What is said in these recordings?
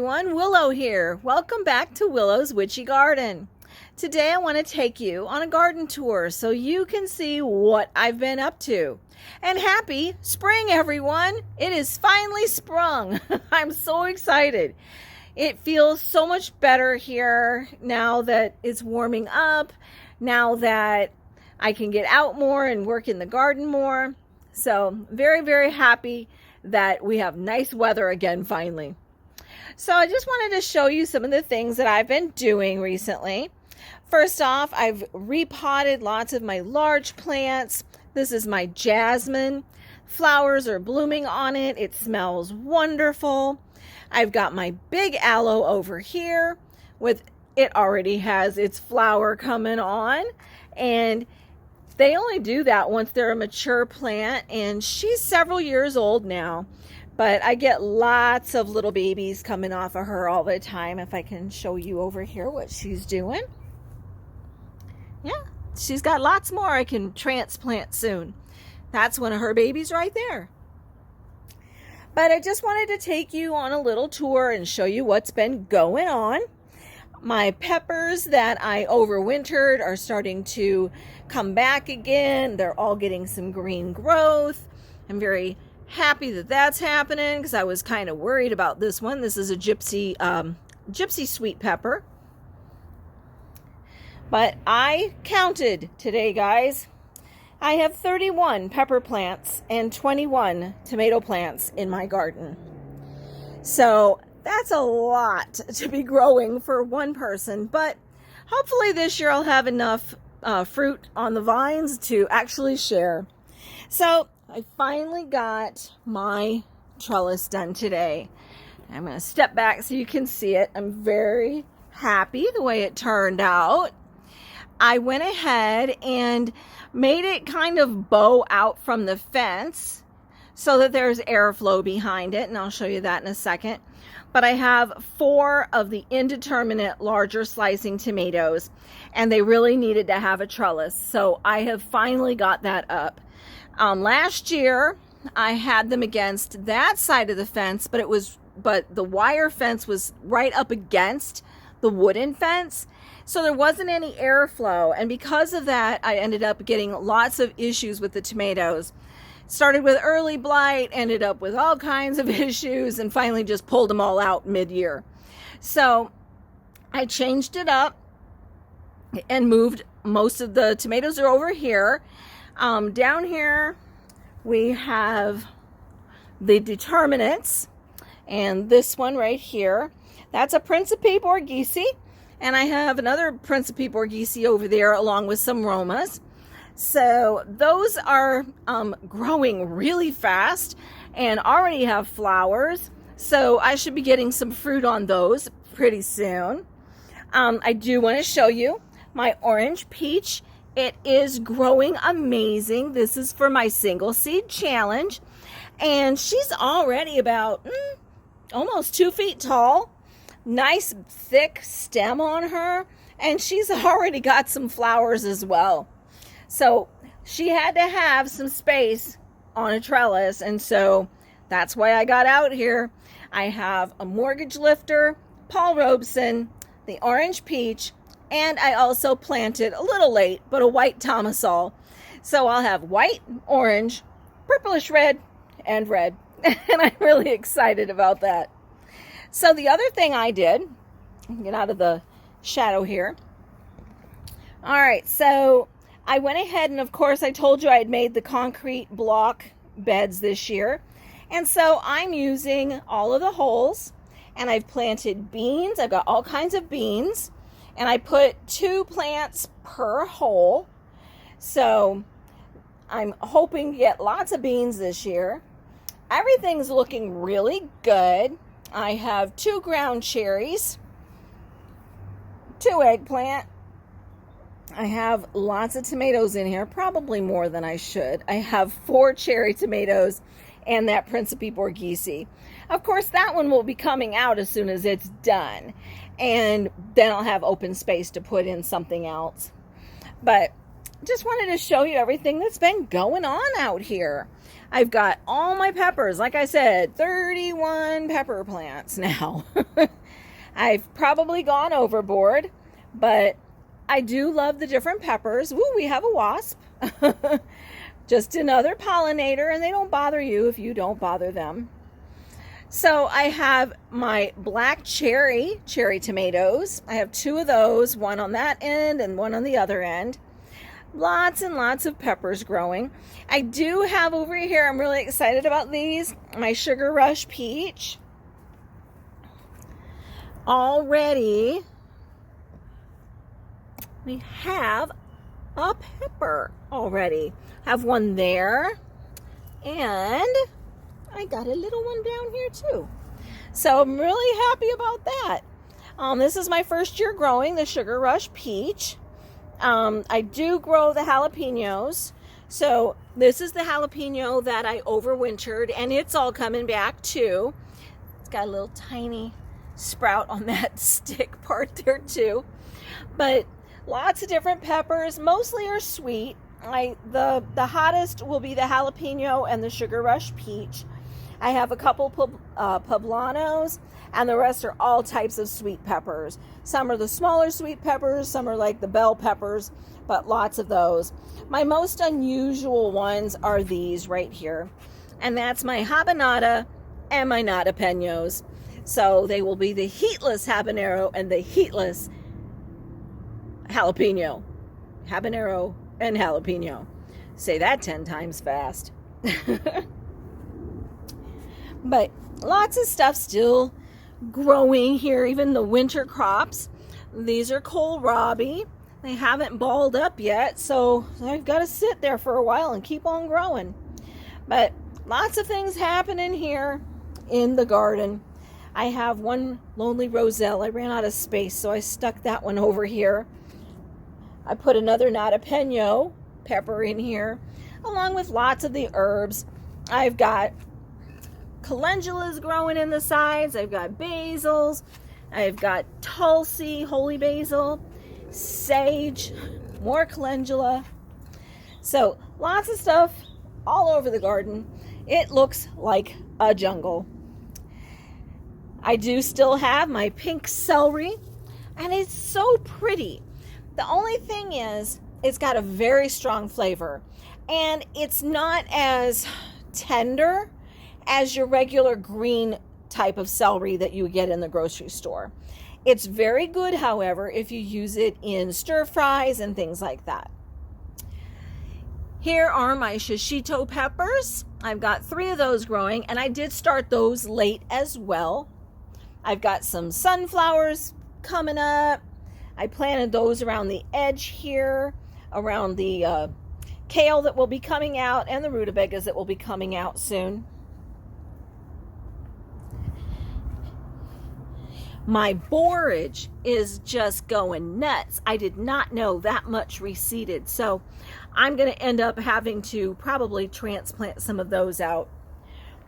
everyone, Willow here. Welcome back to Willow's Witchy Garden. Today I want to take you on a garden tour so you can see what I've been up to. And happy spring, everyone! It is finally sprung. I'm so excited. It feels so much better here now that it's warming up, now that I can get out more and work in the garden more. So very, very happy that we have nice weather again finally. So I just wanted to show you some of the things that I've been doing recently. First off, I've repotted lots of my large plants. This is my jasmine. Flowers are blooming on it. It smells wonderful. I've got my big aloe over here with it already has its flower coming on, and they only do that once they're a mature plant, and she's several years old now, but I get lots of little babies coming off of her all the time. If I can show you over here what she's doing. Yeah, she's got lots more I can transplant soon. That's one of her babies right there. But I just wanted to take you on a little tour and show you what's been going on. My peppers that I overwintered are starting to come back again. They're all getting some green growth. I'm very happy that that's happening because I was kind of worried about this one. This is a gypsy sweet pepper. But I counted today, guys. I have 31 pepper plants and 21 tomato plants in my garden. So that's a lot to be growing for one person, but hopefully this year I'll have enough fruit on the vines to actually share. So I finally got my trellis done today. I'm going to step back so you can see it. I'm very happy the way it turned out. I went ahead and made it kind of bow out from the fence so that there's airflow behind it, and I'll show you that in a second. But I have 4 of the indeterminate larger slicing tomatoes, and they really needed to have a trellis. So I have finally got that up. Last year, I had them against that side of the fence, but the wire fence was right up against the wooden fence. So there wasn't any airflow. And because of that, I ended up getting lots of issues with the tomatoes. Started with early blight, ended up with all kinds of issues, and finally just pulled them all out mid-year. So I changed it up and moved most of the tomatoes are over here. Down here we have the determinants, and this one right here, that's a Principe Borghese, and I have another Principe Borghese over there along with some Romas. So those are growing really fast and already have flowers. So I should be getting some fruit on those pretty soon. I do want to show you my orange peach. It is growing amazing. This is for my single seed challenge. And she's already about almost 2 feet tall. Nice thick stem on her. And she's already got some flowers as well. So she had to have some space on a trellis, and so that's why I got out here. I have a mortgage lifter, Paul Robeson, the orange peach, and I also planted a little late, but a white tomasol. So I'll have white, orange, purplish red, and red. And I'm really excited about that. So the other thing I did, get out of the shadow here. All right, so I went ahead and, of course, I told you I had made the concrete block beds this year. And so I'm using all of the holes, and I've planted beans. I've got all kinds of beans, and I put 2 plants per hole. So I'm hoping to get lots of beans this year. Everything's looking really good. I have 2 ground cherries, 2 eggplant. I have lots of tomatoes in here, probably more than I should. I have 4 cherry tomatoes and that Principe Borghese. Of course, that one will be coming out as soon as it's done. And then I'll have open space to put in something else. But just wanted to show you everything that's been going on out here. I've got all my peppers, like I said, 31 pepper plants now. I've probably gone overboard, but I do love the different peppers. Ooh, we have a wasp. Just another pollinator, and they don't bother you if you don't bother them. So I have my black cherry tomatoes. I have 2 of those, one on that end and one on the other end. Lots and lots of peppers growing. I do have over here, I'm really excited about these, my Sugar Rush peach. Already, we have a pepper already. Have one there, and I got a little one down here too. So I'm really happy about that. This is my first year growing the Sugar Rush peach. I do grow the jalapenos. So this is the jalapeno that I overwintered, and it's all coming back too. It's got a little tiny sprout on that stick part there too. But lots of different peppers, mostly are sweet. The hottest will be the jalapeno and the Sugar Rush peach. I have a couple poblanos, and the rest are all types of sweet peppers. Some are the smaller sweet peppers, some are like the bell peppers, but lots of those. My most unusual ones are these right here, and that's my habanada and my nadapenos. So they will be the heatless habanero and the heatless jalapeno. Habanero and jalapeno. Say that 10 times fast. But lots of stuff still growing here, even the winter crops. These are kohlrabi. They haven't balled up yet, so I've got to sit there for a while and keep on growing. But lots of things happening here in the garden. I have one lonely roselle. I ran out of space, so I stuck that one over here. I put another nadapeño pepper in here, along with lots of the herbs. I've got calendulas growing in the sides. I've got basils. I've got tulsi, holy basil, sage, more calendula. So lots of stuff all over the garden. It looks like a jungle. I do still have my pink celery, and it's so pretty. The only thing is, it's got a very strong flavor, and it's not as tender as your regular green type of celery that you get in the grocery store. It's very good, however, if you use it in stir fries and things like that. Here are my shishito peppers. I've got 3 of those growing, and I did start those late as well. I've got some sunflowers coming up. I planted those around the edge here, around the kale that will be coming out, and the rutabagas that will be coming out soon. My borage is just going nuts. I did not know that much reseeded, so I'm going to end up having to probably transplant some of those out.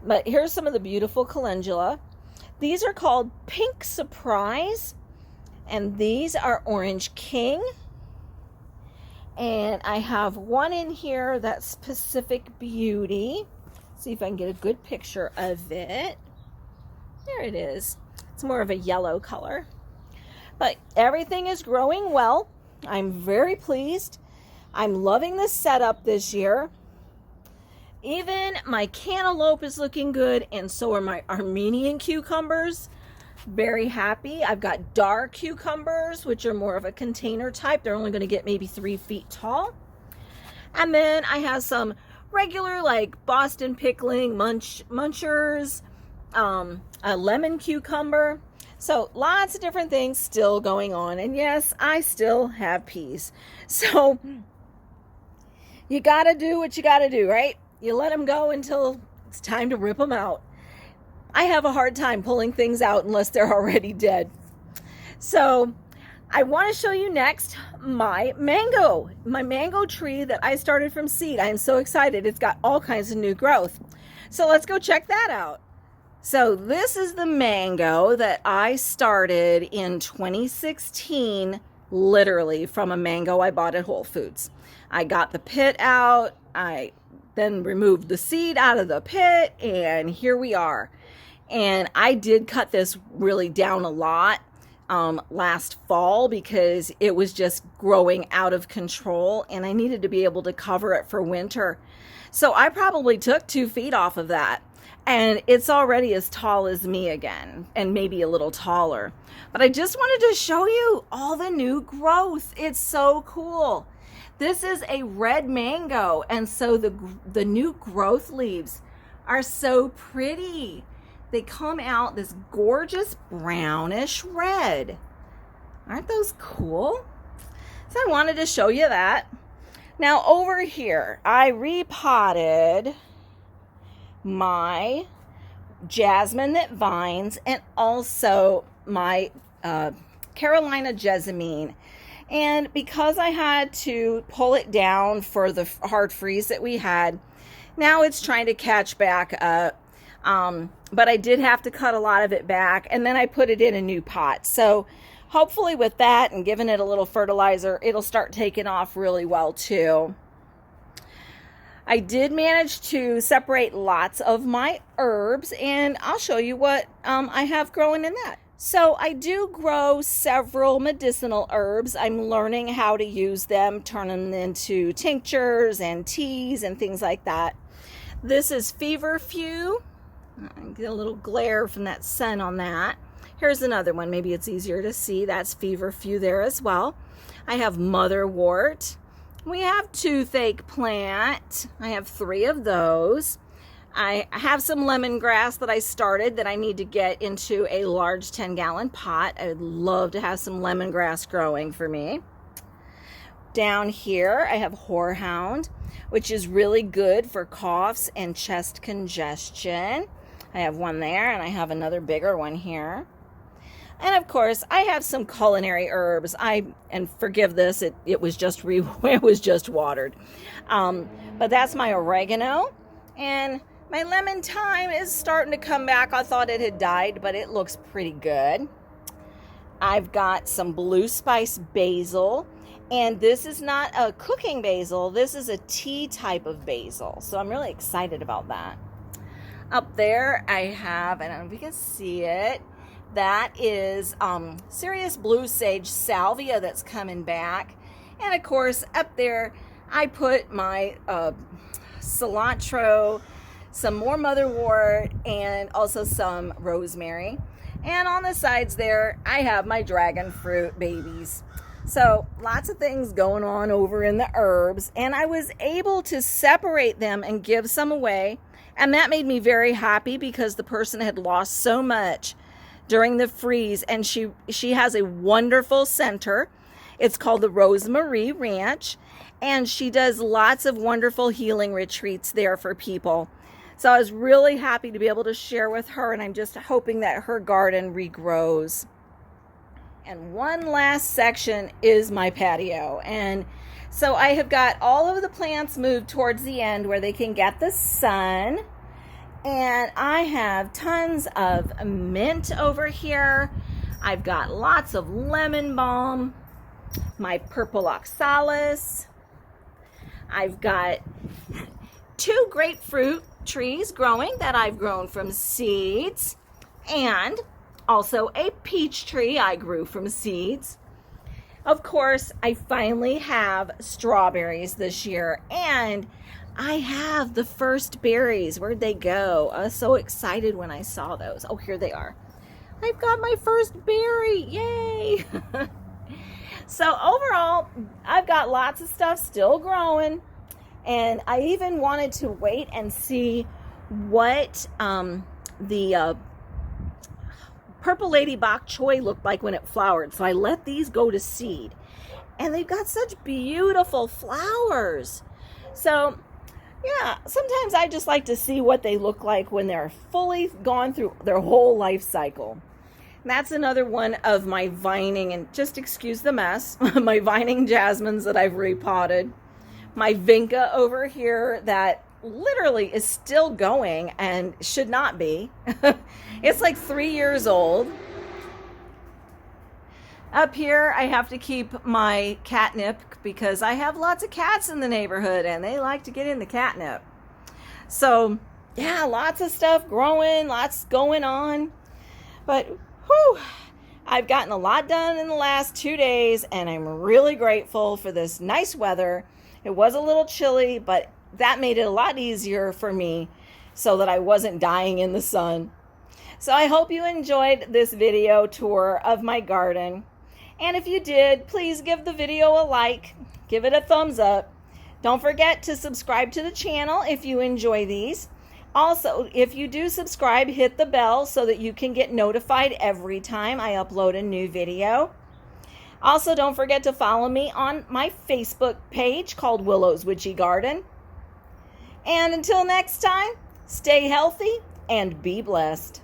But here's some of the beautiful calendula. These are called Pink Surprise, and these are Orange King. And I have one in here that's Pacific Beauty. See if I can get a good picture of it. There it is. It's more of a yellow color. But everything is growing well. I'm very pleased. I'm loving the setup this year. Even my cantaloupe is looking good, and so are my Armenian cucumbers. Very happy. I've got dark cucumbers, which are more of a container type. They're only going to get maybe 3 feet tall. And then I have some regular, like Boston pickling munchers, a lemon cucumber. So lots of different things still going on. And yes, I still have peas. So you got to do what you got to do, right? You let them go until it's time to rip them out. I have a hard time pulling things out unless they're already dead. So I want to show you next my mango tree that I started from seed. I am so excited. It's got all kinds of new growth. So let's go check that out. So this is the mango that I started in 2016 literally from a mango I bought at Whole Foods. I got the pit out, I then removed the seed out of the pit, and here we are. And I did cut this really down a lot last fall because it was just growing out of control and I needed to be able to cover it for winter. So I probably took 2 feet off of that, and it's already as tall as me again, and maybe a little taller. But I just wanted to show you all the new growth. It's so cool. This is a red mango, and so the new growth leaves are so pretty. They come out this gorgeous brownish red. Aren't those cool? So I wanted to show you that. Now over here, I repotted my jasmine that vines and also my Carolina jessamine. And because I had to pull it down for the hard freeze that we had, now it's trying to catch back up. But I did have to cut a lot of it back, and then I put it in a new pot. So hopefully with that and giving it a little fertilizer, it'll start taking off really well too. I did manage to separate lots of my herbs, and I'll show you what I have growing in that. So I do grow several medicinal herbs. I'm learning how to use them, turn them into tinctures and teas and things like that. This is feverfew. Get a little glare from that sun on that. Here's another one. Maybe it's easier to see. That's feverfew there as well. I have motherwort. We have toothache plant. I have 3 of those. I have some lemongrass that I started that I need to get into a large 10-gallon pot. I would love to have some lemongrass growing for me. Down here, I have horehound, which is really good for coughs and chest congestion. I have one there, and I have another bigger one here. And of course, I have some culinary herbs. And forgive this, it was just watered. But that's my oregano, and my lemon thyme is starting to come back. I thought it had died, but it looks pretty good. I've got some blue spice basil, and this is not a cooking basil. This is a tea type of basil, so I'm really excited about that. Up there, I have, I don't know if you can see it, that is Sirius Blue Sage Salvia that's coming back. And of course, up there, I put my cilantro, some more motherwort, and also some rosemary. And on the sides there, I have my dragon fruit babies. So lots of things going on over in the herbs, and I was able to separate them and give some away. And that made me very happy because the person had lost so much during the freeze, and she has a wonderful center. It's called the Rosemarie Ranch, and she does lots of wonderful healing retreats there for people. So I was really happy to be able to share with her, and I'm just hoping that her garden regrows. And one last section is my patio, and so I have got all of the plants moved towards the end where they can get the sun. And I have tons of mint over here. I've got lots of lemon balm, my purple oxalis. I've got 2 grapefruit trees growing that I've grown from seeds, and also a peach tree I grew from seeds. Of course, I finally have strawberries this year, and I have the first berries. Where'd they go? I was so excited when I saw those. Oh, here they are. I've got my first berry. Yay! So overall, I've got lots of stuff still growing, and I even wanted to wait and see what the purple lady bok choy looked like when it flowered. So I let these go to seed, and they've got such beautiful flowers. So yeah, sometimes I just like to see what they look like when they're fully gone through their whole life cycle. And that's another one of my vining, and just excuse the mess, my vining jasmines that I've repotted. My vinca over here that literally is still going and should not be. It's like 3 years old. Up here, I have to keep my catnip because I have lots of cats in the neighborhood and they like to get in the catnip. So, yeah, lots of stuff growing, lots going on. But, whew, I've gotten a lot done in the last 2 days and I'm really grateful for this nice weather. It was a little chilly, but that made it a lot easier for me so that I wasn't dying in the sun. So I hope you enjoyed this video tour of my garden. And if you did, please give the video a like, give it a thumbs up. Don't forget to subscribe to the channel if you enjoy these. Also, if you do subscribe, hit the bell so that you can get notified every time I upload a new video. Also, don't forget to follow me on my Facebook page called Willow's Witchy Garden. And until next time, stay healthy and be blessed.